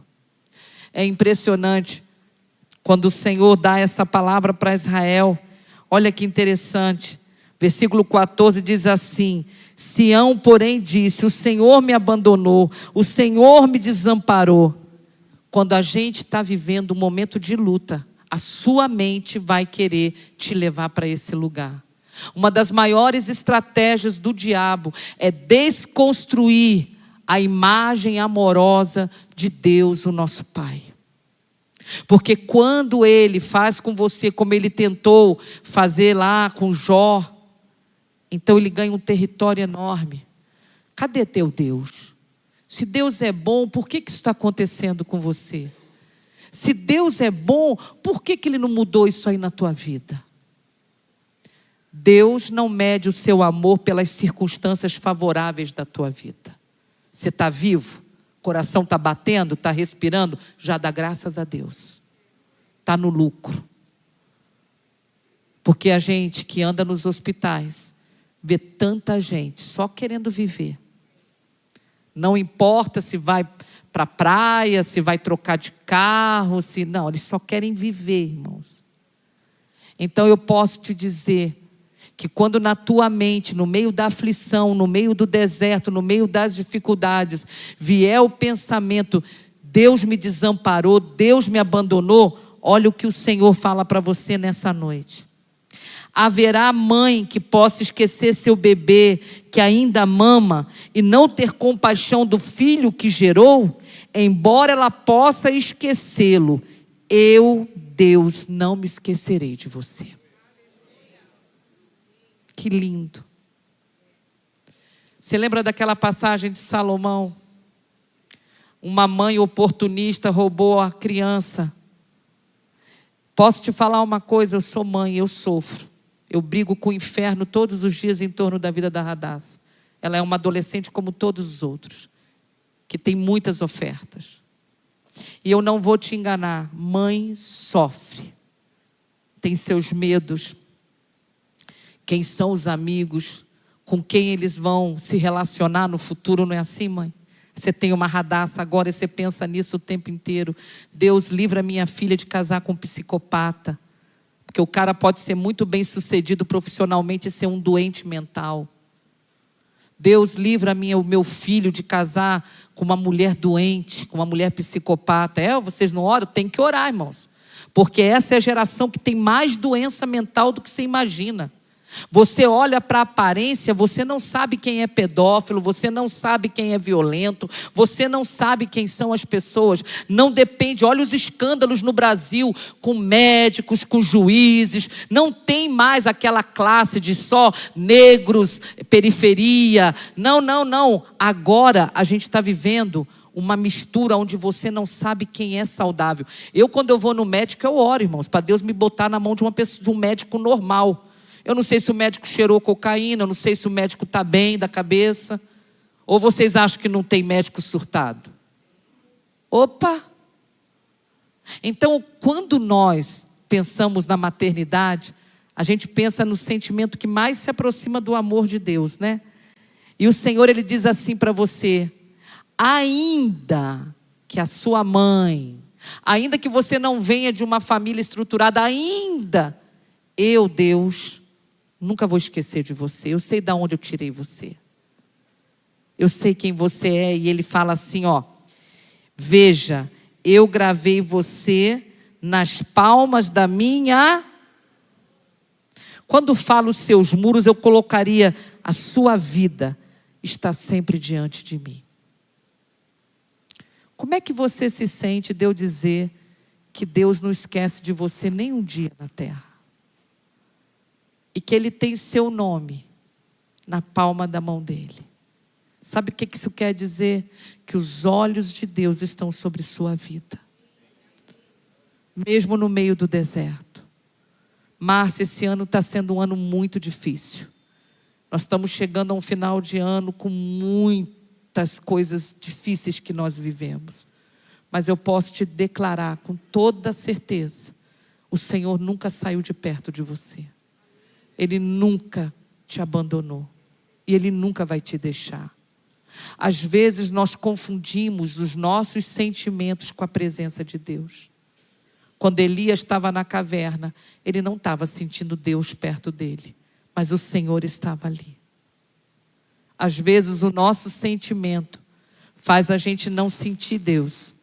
É impressionante quando o Senhor dá essa palavra para Israel. Olha que interessante. Versículo 14 diz assim: Sião, porém, disse: o Senhor me abandonou, o Senhor me desamparou. Quando a gente está vivendo um momento de luta, a sua mente vai querer te levar para esse lugar. Uma das maiores estratégias do diabo é desconstruir a imagem amorosa de Deus, o nosso Pai. Porque quando ele faz com você como ele tentou fazer lá com Jó, então ele ganha um território enorme. Cadê teu Deus? Se Deus é bom, por que isso está acontecendo com você? Se Deus é bom, por que ele não mudou isso aí na tua vida? Deus não mede o seu amor pelas circunstâncias favoráveis da tua vida. Você está vivo, coração está batendo, está respirando, já dá graças a Deus. Está no lucro. Porque a gente que anda nos hospitais, vê tanta gente só querendo viver. Não importa se vai para a praia, se vai trocar de carro, não, eles só querem viver, irmãos. Então eu posso te dizer que quando na tua mente, no meio da aflição, no meio do deserto, no meio das dificuldades, vier o pensamento: Deus me desamparou, Deus me abandonou, olha o que o Senhor fala para você nessa noite. Haverá mãe que possa esquecer seu bebê que ainda mama e não ter compaixão do filho que gerou? Embora ela possa esquecê-lo, eu, Deus, não me esquecerei de você. Que lindo. Você lembra daquela passagem de Salomão? Uma mãe oportunista roubou a criança. Posso te falar uma coisa? Eu sou mãe, eu sofro. Eu brigo com o inferno todos os dias em torno da vida da Radassa. Ela é uma adolescente como todos os outros, que tem muitas ofertas. E eu não vou te enganar, mãe sofre. Tem seus medos. Quem são os amigos, com quem eles vão se relacionar no futuro, não é assim, mãe? Você tem uma Radassa agora e você pensa nisso o tempo inteiro. Deus, livra minha filha de casar com um psicopata. Porque o cara pode ser muito bem sucedido profissionalmente e ser um doente mental. Deus, livra o meu filho de casar com uma mulher doente, com uma mulher psicopata. Vocês não oram? Tem que orar, irmãos. Porque essa é a geração que tem mais doença mental do que você imagina. Você olha para a aparência, você não sabe quem é pedófilo, você não sabe quem é violento, você não sabe quem são as pessoas. Não depende, olha os escândalos no Brasil, com médicos, com juízes. Não tem mais aquela classe de só negros, periferia. Não. Agora a gente está vivendo uma mistura onde você não sabe quem é saudável. Quando eu vou no médico, eu oro, irmãos, para Deus me botar na mão de um médico normal. Eu não sei se o médico cheirou cocaína, eu não sei se o médico está bem da cabeça. Ou vocês acham que não tem médico surtado? Opa! Então, quando nós pensamos na maternidade, a gente pensa no sentimento que mais se aproxima do amor de Deus, né? E o Senhor, Ele diz assim para você: ainda que a sua mãe, ainda que você não venha de uma família estruturada, ainda, eu, Deus, nunca vou esquecer de você. Eu sei de onde eu tirei você. Eu sei quem você é. E Ele fala assim, ó: veja, eu gravei você nas palmas da minha... Quando falo os seus muros, eu colocaria: a sua vida está sempre diante de mim. Como é que você se sente de eu dizer que Deus não esquece de você nem um dia na terra? E que Ele tem seu nome na palma da mão dEle. Sabe o que isso quer dizer? Que os olhos de Deus estão sobre sua vida. Mesmo no meio do deserto. Márcia, esse ano está sendo um ano muito difícil. Nós estamos chegando a um final de ano com muitas coisas difíceis que nós vivemos. Mas eu posso te declarar com toda certeza: o Senhor nunca saiu de perto de você. Ele nunca te abandonou. E Ele nunca vai te deixar. Às vezes nós confundimos os nossos sentimentos com a presença de Deus. Quando Elias estava na caverna, ele não estava sentindo Deus perto dele, mas o Senhor estava ali. Às vezes o nosso sentimento faz a gente não sentir Deus,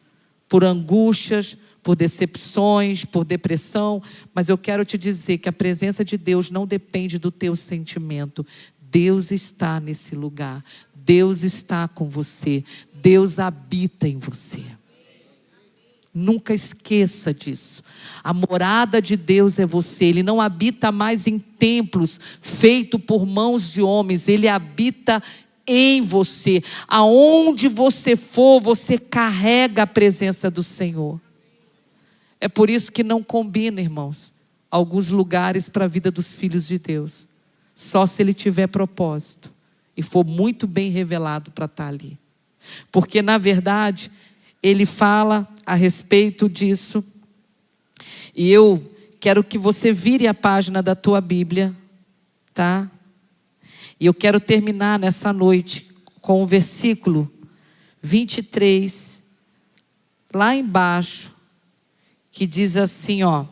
por angústias, por decepções, por depressão, mas eu quero te dizer que a presença de Deus não depende do teu sentimento. Deus está nesse lugar, Deus está com você, Deus habita em você. Nunca esqueça disso. A morada de Deus é você. Ele não habita mais em templos feitos por mãos de homens. Ele habita em você. Aonde você for, você carrega a presença do Senhor. É por isso que não combina, irmãos, alguns lugares para a vida dos filhos de Deus. Só se Ele tiver propósito e for muito bem revelado para estar ali. Porque, na verdade, Ele fala a respeito disso. E eu quero que você vire a página da tua Bíblia, tá? E eu quero terminar nessa noite com o versículo 23, lá embaixo, que diz assim, ó.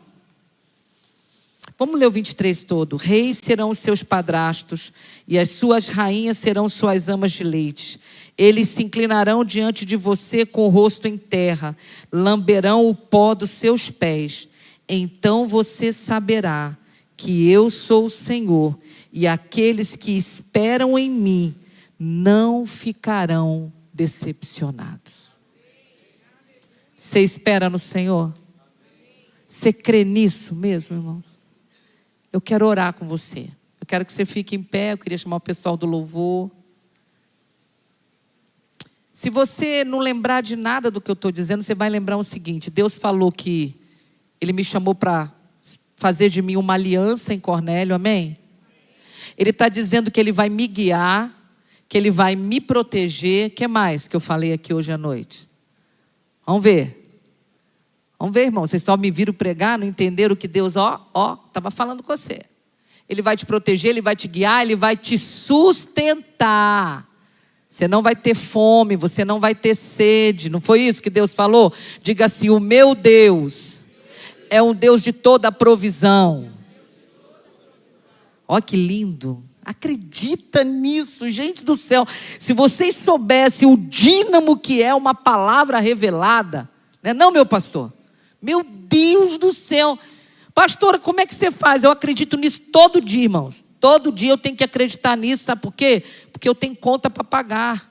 Vamos ler o 23 todo. Reis serão os seus padrastos, e as suas rainhas serão suas amas de leite. Eles se inclinarão diante de você com o rosto em terra, lamberão o pó dos seus pés. Então você saberá que eu sou o Senhor, e aqueles que esperam em mim não ficarão decepcionados. Você espera no Senhor? Você crê nisso mesmo, irmãos? Eu quero orar com você. Eu quero que você fique em pé. Eu queria chamar o pessoal do louvor. Se você não lembrar de nada do que eu estou dizendo, você vai lembrar o seguinte: Deus falou que Ele me chamou para fazer de mim uma aliança em Cornélio, amém? Ele está dizendo que Ele vai me guiar, que Ele vai me proteger. O que mais que eu falei aqui hoje à noite? Vamos ver. Vamos ver, irmão. Vocês só me viram pregar, não entenderam que Deus, estava falando com você. Ele vai te proteger, Ele vai te guiar, Ele vai te sustentar. Você não vai ter fome, você não vai ter sede. Não foi isso que Deus falou? Diga assim: o meu Deus é um Deus de toda provisão. Ó, que lindo. Acredita nisso, gente do céu. Se vocês soubessem o dínamo que é uma palavra revelada, né? Não, meu pastor? Meu Deus do céu. Pastora, como é que você faz? Eu acredito nisso todo dia, irmãos. Todo dia eu tenho que acreditar nisso, sabe por quê? Porque eu tenho conta para pagar.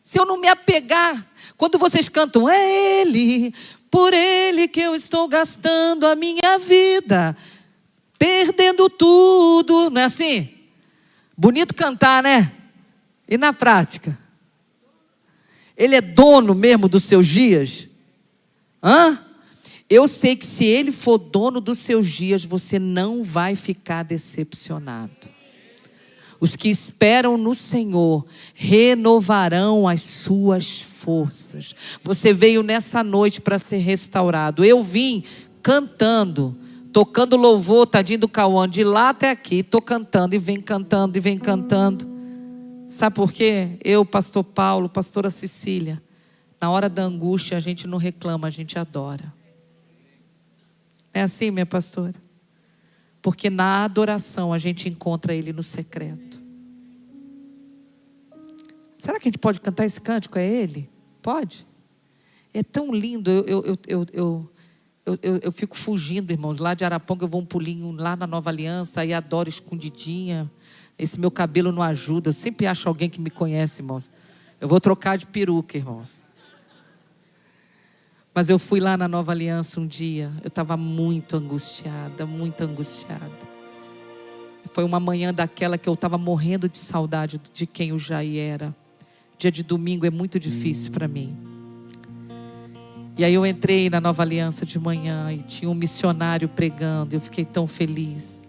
Se eu não me apegar, quando vocês cantam, é Ele, por Ele que eu estou gastando a minha vida, perdendo tudo, não é assim? Bonito cantar, né? E na prática? Ele é dono mesmo dos seus dias? Eu sei que se Ele for dono dos seus dias, você não vai ficar decepcionado. Os que esperam no Senhor renovarão as suas forças. Você veio nessa noite para ser restaurado. Eu vim cantando tocando louvor, tadinho do Cauã, de lá até aqui, tô cantando e vem cantando e vem cantando. Sabe por quê? Eu, pastor Paulo, pastora Cecília, na hora da angústia a gente não reclama, a gente adora. É assim, minha pastora? Porque na adoração a gente encontra Ele no secreto. Será que a gente pode cantar esse cântico? É Ele? Pode? É tão lindo. Eu fico fugindo, irmãos. Lá de Araponga eu vou um pulinho lá na Nova Aliança, aí adoro escondidinha. Esse meu cabelo não ajuda. Eu sempre acho alguém que me conhece, irmãos. Eu vou trocar de peruca, irmãos. Mas eu fui lá na Nova Aliança um dia. Eu estava muito angustiada, muito angustiada. Foi uma manhã daquela que eu estava morrendo de saudade de quem o Jair era. Dia de domingo é muito difícil para mim. E aí eu entrei na Nova Aliança de manhã e tinha um missionário pregando. Eu fiquei tão feliz.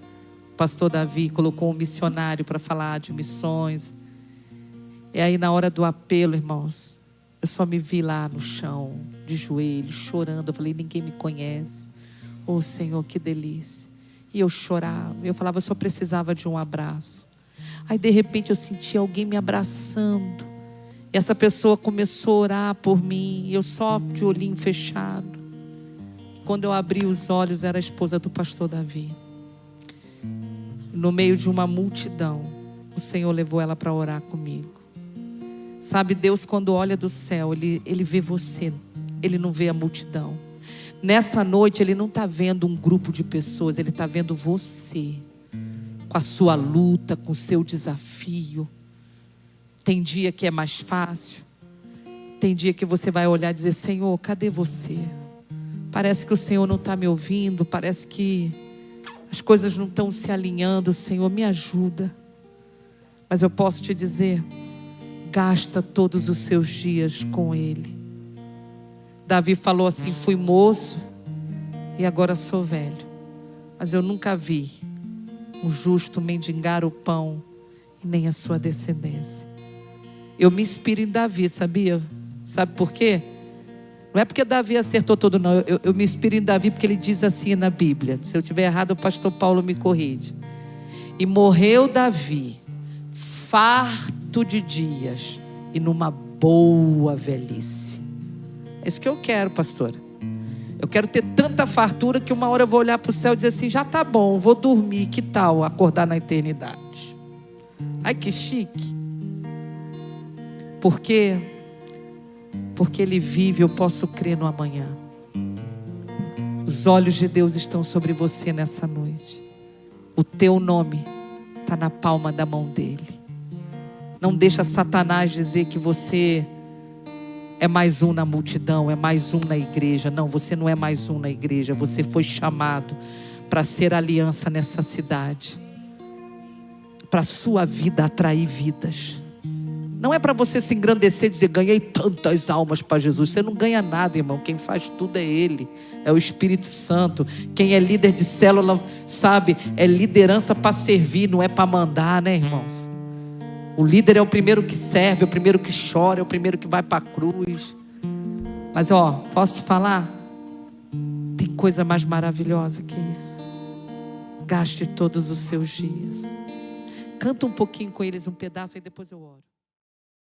O pastor Davi colocou um missionário para falar de missões. E aí na hora do apelo, irmãos, eu só me vi lá no chão, de joelhos, chorando. Eu falei, ninguém me conhece. Oh Senhor, que delícia. E eu chorava, eu falava, eu só precisava de um abraço. Aí de repente eu senti alguém me abraçando. E essa pessoa começou a orar por mim. E eu só de olhinho fechado. Quando eu abri os olhos, era a esposa do pastor Davi. No meio de uma multidão, o Senhor levou ela para orar comigo. Sabe, Deus quando olha do céu, Ele vê você. Ele não vê a multidão. Nessa noite Ele não está vendo um grupo de pessoas. Ele está vendo você. Com a sua luta, com o seu desafio. Tem dia que é mais fácil. Tem dia que você vai olhar e dizer, Senhor, cadê você? Parece que o Senhor não está me ouvindo. Parece que as coisas não estão se alinhando. Senhor, me ajuda. Mas eu posso te dizer, gasta todos os seus dias com Ele. Davi falou assim, fui moço e agora sou velho. Mas eu nunca vi um justo mendigar o pão e nem a sua descendência. Eu me inspiro em Davi, sabia? Sabe por quê? Não é porque Davi acertou tudo, não. Eu me inspiro em Davi porque ele diz assim na Bíblia. Se eu estiver errado, o pastor Paulo me corrige. E morreu Davi, farto de dias e numa boa velhice. É isso que eu quero, pastora. Eu quero ter tanta fartura que uma hora eu vou olhar para o céu e dizer assim, já tá bom, vou dormir, que tal acordar na eternidade? Ai, que chique. Por quê? Porque Ele vive, eu posso crer no amanhã. Os olhos de Deus estão sobre você nessa noite. O teu nome está na palma da mão dEle. Não deixa Satanás dizer que você é mais um na multidão, é mais um na igreja. Não, você não é mais um na igreja. Você foi chamado para ser aliança nessa cidade. Para a sua vida atrair vidas. Não é para você se engrandecer e dizer, ganhei tantas almas para Jesus. Você não ganha nada, irmão. Quem faz tudo é Ele. É o Espírito Santo. Quem é líder de célula, sabe, é liderança para servir, não é para mandar, né, irmãos? O líder é o primeiro que serve, é o primeiro que chora, é o primeiro que vai para a cruz. Mas posso te falar? Tem coisa mais maravilhosa que isso. Gaste todos os seus dias. Canta um pouquinho com eles, um pedaço, aí depois eu oro.